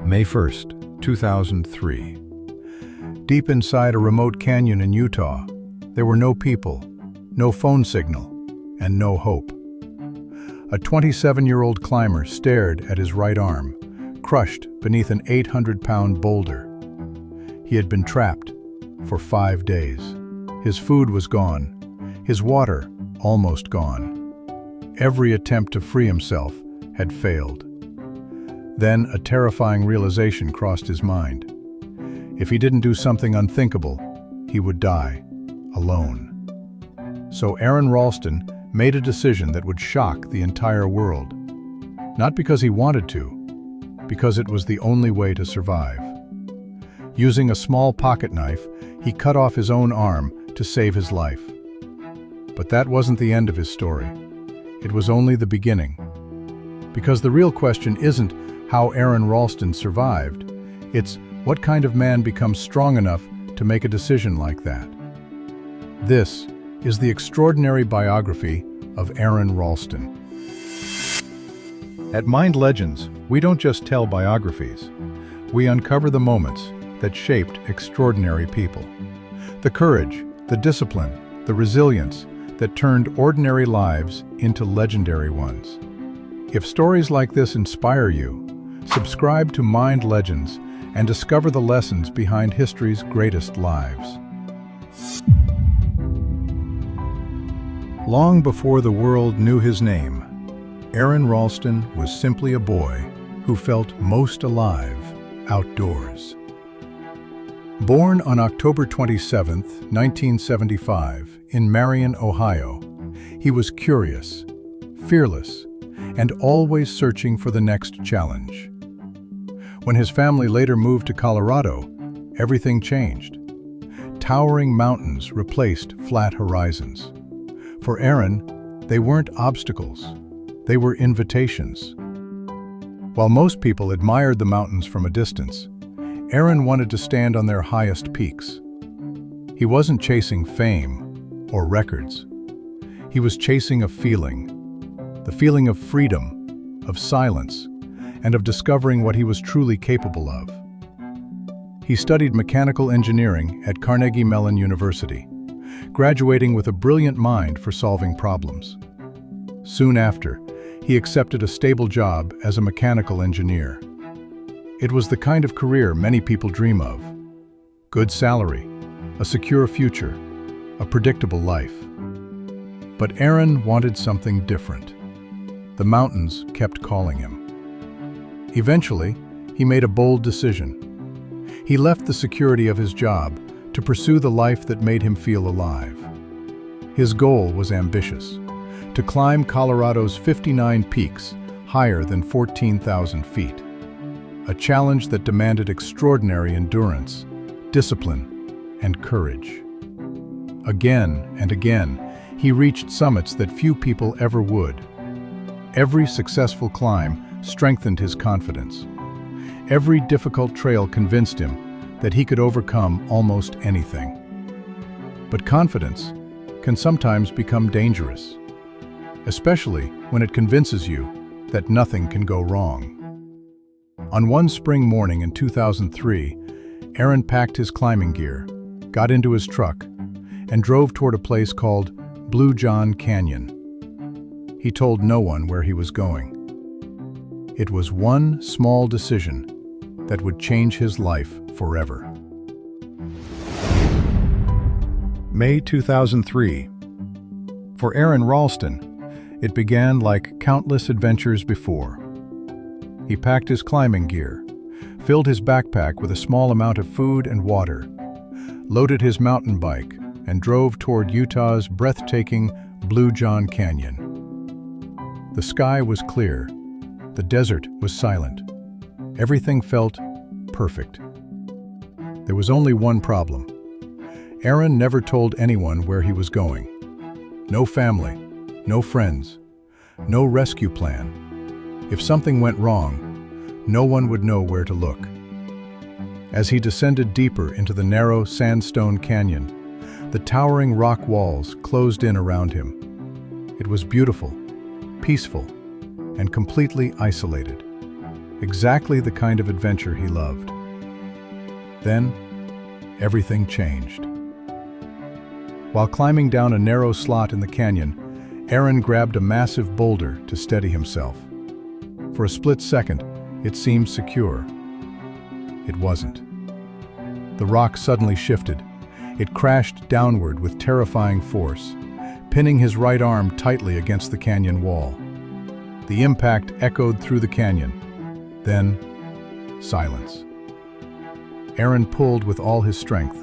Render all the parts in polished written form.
May 1st, 2003. Deep inside a remote canyon in Utah, there were no people, no phone signal, and no hope. A 27-year-old climber stared at his right arm, crushed beneath an 800-pound boulder. He had been trapped for 5 days. His food was gone, his water almost gone. Every attempt to free himself had failed. Then a terrifying realization crossed his mind. If he didn't do something unthinkable, he would die, alone. So Aron Ralston made a decision that would shock the entire world. Not because he wanted to, because it was the only way to survive. Using a small pocket knife, he cut off his own arm to save his life. But that wasn't the end of his story. It was only the beginning. Because the real question isn't how Aron Ralston survived, it's what kind of man becomes strong enough to make a decision like that. This is the extraordinary biography of Aron Ralston. At Mind Legends, we don't just tell biographies. We uncover the moments that shaped extraordinary people. The courage, the discipline, the resilience that turned ordinary lives into legendary ones. If stories like this inspire you, subscribe to Mind Legends and discover the lessons behind history's greatest lives. Long before the world knew his name, Aron Ralston was simply a boy who felt most alive outdoors. Born on October 27, 1975, in Marion, Ohio, he was curious, fearless, and always searching for the next challenge. When his family later moved to Colorado, everything changed. Towering mountains replaced flat horizons. For Aron, they weren't obstacles, they were invitations. While most people admired the mountains from a distance, Aron wanted to stand on their highest peaks. He wasn't chasing fame or records. He was chasing a feeling, the feeling of freedom, of silence, and of discovering what he was truly capable of. He studied mechanical engineering at Carnegie Mellon University, graduating with a brilliant mind for solving problems. Soon after, he accepted a stable job as a mechanical engineer. It was the kind of career many people dream of. Good salary, a secure future, a predictable life. But Aron wanted something different. The mountains kept calling him. Eventually, he made a bold decision. He left the security of his job to pursue the life that made him feel alive. His goal was ambitious, to climb Colorado's 59 peaks, higher than 14,000 feet. A challenge that demanded extraordinary endurance, discipline, and courage. Again and again, he reached summits that few people ever would. Every successful climb strengthened his confidence. Every difficult trail convinced him that he could overcome almost anything. But confidence can sometimes become dangerous, especially when it convinces you that nothing can go wrong. On one spring morning in 2003, Aron packed his climbing gear, got into his truck, and drove toward a place called Blue John Canyon. He told no one where he was going. It was one small decision that would change his life forever. May 2003. For Aron Ralston, it began like countless adventures before. He packed his climbing gear, filled his backpack with a small amount of food and water, loaded his mountain bike, and drove toward Utah's breathtaking Blue John Canyon. The sky was clear. The desert was silent. Everything felt perfect. There was only one problem. Aron never told anyone where he was going. No family, no friends, no rescue plan. If something went wrong, no one would know where to look. As he descended deeper into the narrow sandstone canyon, the towering rock walls closed in around him. It was beautiful, peaceful, and completely isolated. exactly the kind of adventure he loved. Then, everything changed. While climbing down a narrow slot in the canyon, Aron grabbed a massive boulder to steady himself. For a split second, it seemed secure. It wasn't. The rock suddenly shifted. It crashed downward with terrifying force, pinning his right arm tightly against the canyon wall. The impact echoed through the canyon. Then, silence. Aron pulled with all his strength.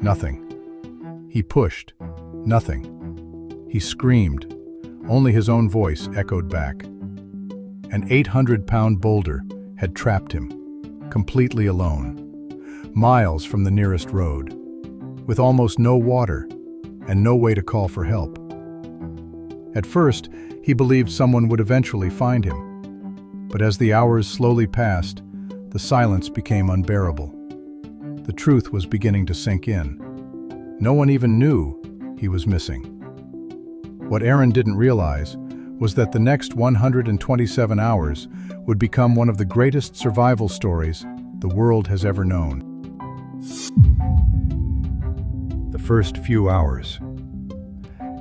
Nothing. He pushed. Nothing. He screamed. Only his own voice echoed back. An 800-pound boulder had trapped him, completely alone, miles from the nearest road, with almost no water and no way to call for help. At first, he believed someone would eventually find him. But as the hours slowly passed, the silence became unbearable. The truth was beginning to sink in. No one even knew he was missing. What Aron didn't realize was that the next 127 hours would become one of the greatest survival stories the world has ever known. The first few hours.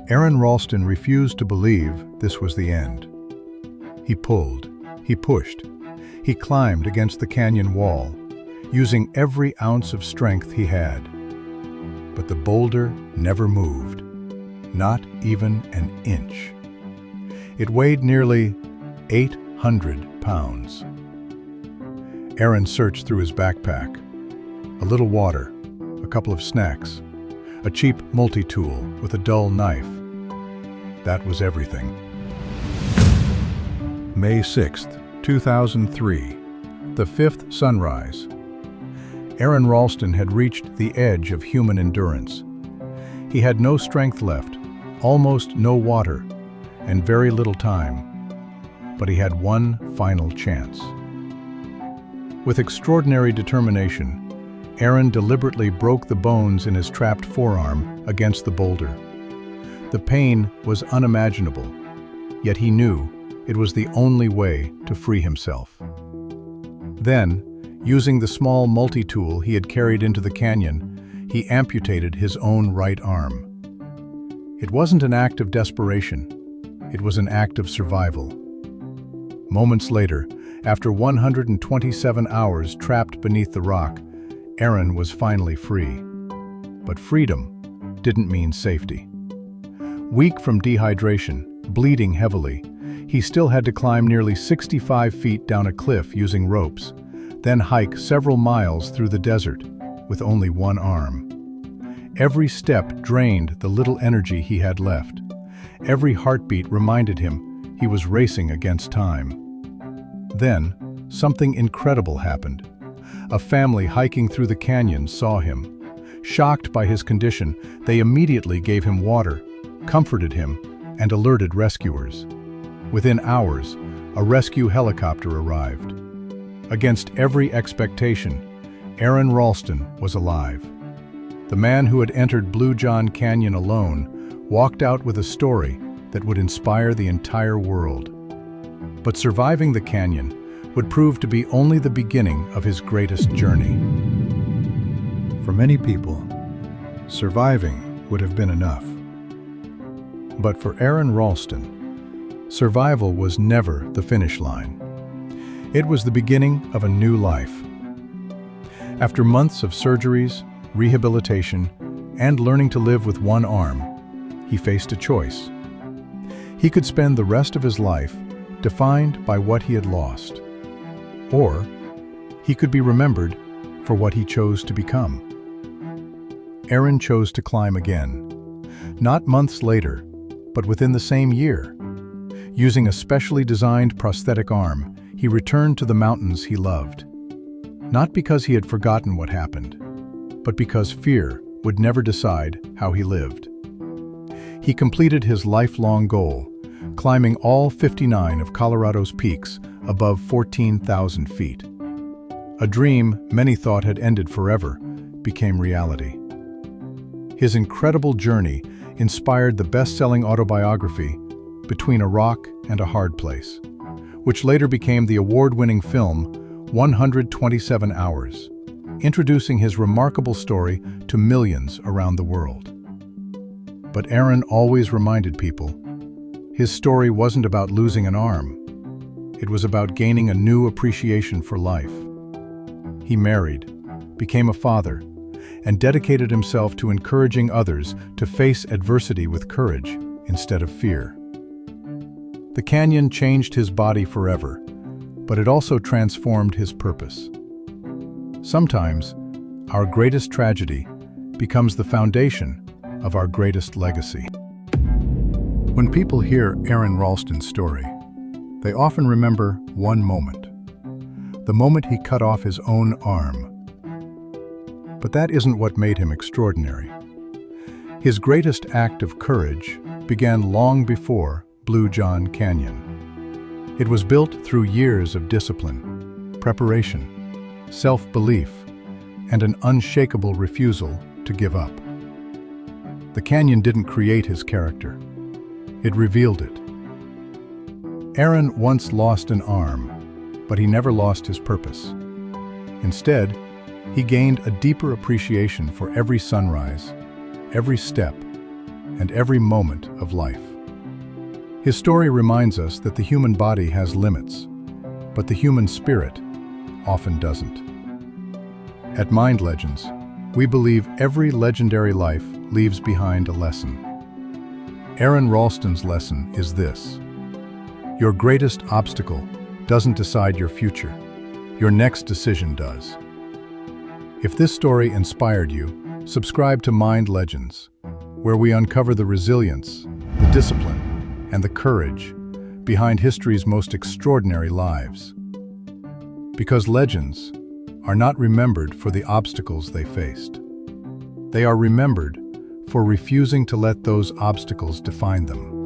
Aron Ralston refused to believe this was the end. He pulled, he pushed, he climbed against the canyon wall, using every ounce of strength he had. But the boulder never moved, not even an inch. It weighed nearly 800 pounds. Aron searched through his backpack. A little water, a couple of snacks, a cheap multi-tool with a dull knife. That was everything. May 6th, 2003, the fifth sunrise. Aron Ralston had reached the edge of human endurance. He had no strength left, almost no water, and very little time. But he had one final chance. With extraordinary determination, Aron deliberately broke the bones in his trapped forearm against the boulder. The pain was unimaginable, yet he knew it was the only way to free himself. Then, using the small multi-tool he had carried into the canyon, he amputated his own right arm. It wasn't an act of desperation, it was an act of survival. Moments later, after 127 hours trapped beneath the rock, Aron was finally free. But freedom didn't mean safety. Weak from dehydration, bleeding heavily, he still had to climb nearly 65 feet down a cliff using ropes, then hike several miles through the desert with only one arm. Every step drained the little energy he had left. Every heartbeat reminded him he was racing against time. Then, something incredible happened. A family hiking through the canyon saw him. Shocked by his condition, they immediately gave him water, comforted him, and alerted rescuers. Within hours, a rescue helicopter arrived. Against every expectation, Aron Ralston was alive. The man who had entered Blue John Canyon alone walked out with a story that would inspire the entire world. But surviving the canyon would prove to be only the beginning of his greatest journey. For many people, surviving would have been enough. But for Aron Ralston, survival was never the finish line. It was the beginning of a new life. After months of surgeries, rehabilitation, and learning to live with one arm, he faced a choice. He could spend the rest of his life defined by what he had lost, or he could be remembered for what he chose to become. Aron chose to climb again, not months later, but within the same year. Using a specially designed prosthetic arm, he returned to the mountains he loved. Not because he had forgotten what happened, but because fear would never decide how he lived. He completed his lifelong goal, climbing all 59 of Colorado's peaks above 14,000 feet. A dream many thought had ended forever became reality. His incredible journey inspired the best-selling autobiography, Between a Rock and a Hard Place, which later became the award-winning film 127 Hours, introducing his remarkable story to millions around the world. But Aron always reminded people, his story wasn't about losing an arm. It was about gaining a new appreciation for life. He married, became a father, and dedicated himself to encouraging others to face adversity with courage instead of fear. The canyon changed his body forever, but it also transformed his purpose. Sometimes, our greatest tragedy becomes the foundation of our greatest legacy. When people hear Aron Ralston's story, they often remember one moment, the moment he cut off his own arm. But that isn't what made him extraordinary. His greatest act of courage began long before Blue John Canyon. It was built through years of discipline, preparation, self-belief, and an unshakable refusal to give up. The canyon didn't create his character. It revealed it. Aron once lost an arm, but he never lost his purpose. Instead, he gained a deeper appreciation for every sunrise, every step, and every moment of life. His story reminds us that the human body has limits, but the human spirit often doesn't. At Mind Legends, we believe every legendary life leaves behind a lesson. Aron Ralston's lesson is this: your greatest obstacle doesn't decide your future. Your next decision does. If this story inspired you, subscribe to Mind Legends, where we uncover the resilience, the discipline, and the courage behind history's most extraordinary lives. Because legends are not remembered for the obstacles they faced. They are remembered for refusing to let those obstacles define them.